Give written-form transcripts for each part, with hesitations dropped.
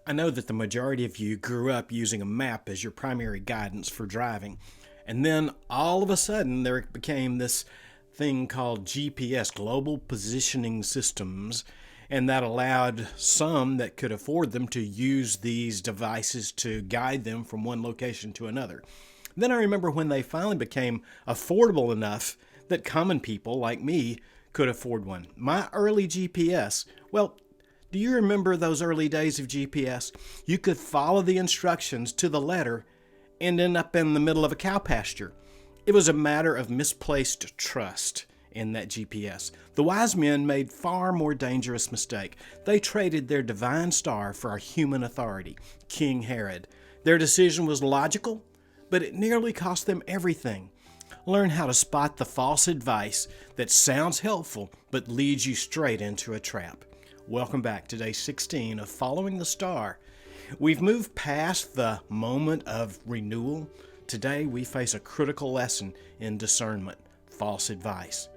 I know that the majority of you grew up using a map as your primary guidance for driving. And then all of a sudden, there became this thing called GPS, Global Positioning Systems, and that allowed some that could afford them to use these devices to guide them from one location to another. Then I remember when they finally became affordable enough that common people like me could afford one. My early GPS, well, do you remember those early days of GPS? You could follow the instructions to the letter and end up in the middle of a cow pasture. It was a matter of misplaced trust in that GPS. The wise men made far more dangerous mistake. They traded their divine star for our human authority, King Herod. Their decision was logical, but it nearly cost them everything. Learn how to spot the false advice that sounds helpful but leads you straight into a trap. Welcome back to day 16 of Following the Star. We've moved past the moment of renewal. Today we face a critical lesson in discernment, false advice,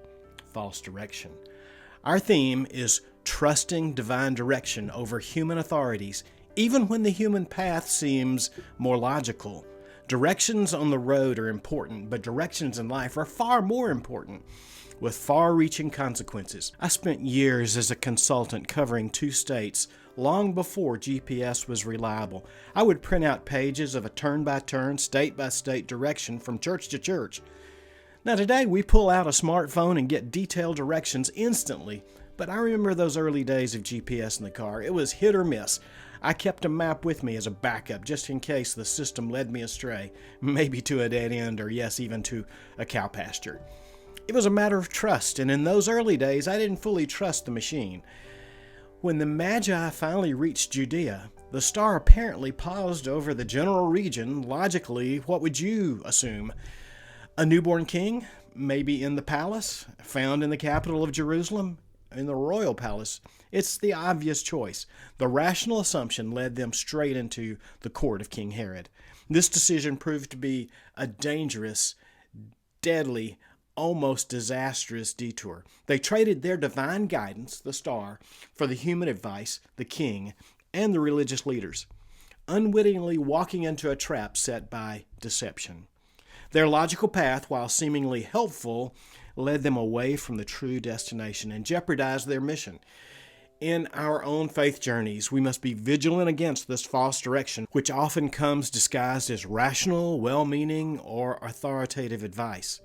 false direction. Our theme is trusting divine direction over human authorities, even when the human path seems more logical. Directions on the road are important, but directions in life are far more important, with far-reaching consequences. I spent years as a consultant covering 2 states long before GPS was reliable. I would print out pages of a turn-by-turn, state-by-state direction from church to church. Now today we pull out a smartphone and get detailed directions instantly, but I remember those early days of GPS in the car. It was hit or miss. I kept a map with me as a backup just in case the system led me astray, maybe to a dead end or yes, even to a cow pasture. It was a matter of trust, and in those early days, I didn't fully trust the machine. When the Magi finally reached Judea, the star apparently paused over the general region. Logically, what would you assume? A newborn king? Maybe in the palace? Found in the capital of Jerusalem? In the royal palace? It's the obvious choice. The rational assumption led them straight into the court of King Herod. This decision proved to be a dangerous, deadly, almost disastrous detour. They traded their divine guidance, the star, for the human advice, the king, and the religious leaders, unwittingly walking into a trap set by deception. Their logical path, while seemingly helpful, led them away from the true destination and jeopardized their mission. In our own faith journeys, we must be vigilant against this false direction, which often comes disguised as rational, well-meaning, or authoritative advice.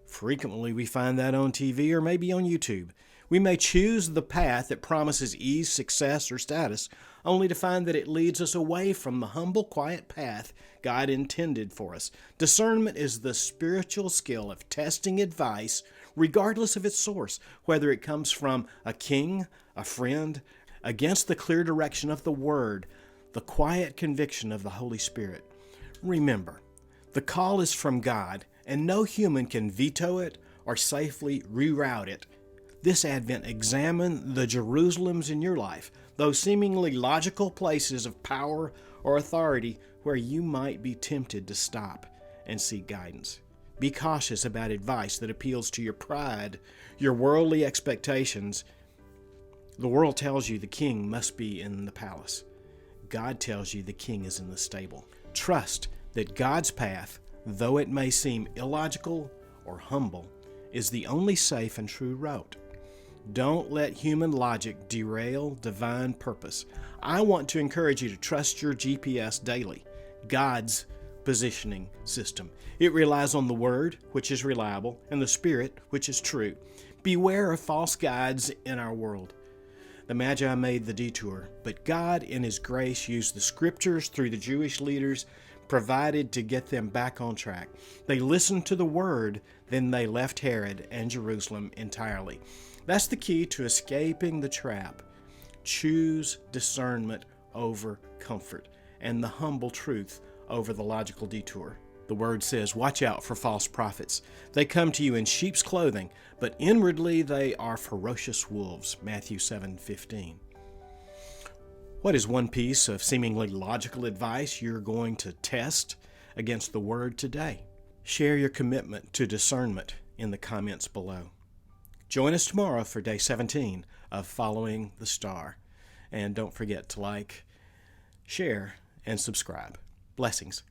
Frequently, we find that on TV or maybe on YouTube. We may choose the path that promises ease, success, or status, only to find that it leads us away from the humble, quiet path God intended for us. Discernment is the spiritual skill of testing advice, regardless of its source, whether it comes from a king, a friend, against the clear direction of the Word, the quiet conviction of the Holy Spirit. Remember, the call is from God, and no human can veto it or safely reroute it. This Advent, examine the Jerusalems in your life, those seemingly logical places of power or authority where you might be tempted to stop and seek guidance. Be cautious about advice that appeals to your pride, your worldly expectations. The world tells you the king must be in the palace. God tells you the king is in the stable. Trust that God's path, though it may seem illogical or humble, is the only safe and true route. Don't let human logic derail divine purpose. I want to encourage you to trust your GPS daily, God's positioning system. It relies on the Word, which is reliable, and the Spirit, which is true. Beware of false guides in our world. The Magi made the detour, but God, in His grace, used the Scriptures through the Jewish leaders provided to get them back on track. They listened to the Word, then they left Herod and Jerusalem entirely. That's the key to escaping the trap. Choose discernment over comfort, and the humble truth over the logical detour. The Word says, watch out for false prophets. They come to you in sheep's clothing, but inwardly they are ferocious wolves. Matthew 7:15. What is one piece of seemingly logical advice you're going to test against the Word today? Share your commitment to discernment in the comments below. Join us tomorrow for day 17 of Following the Star. And don't forget to like, share, and subscribe. Blessings.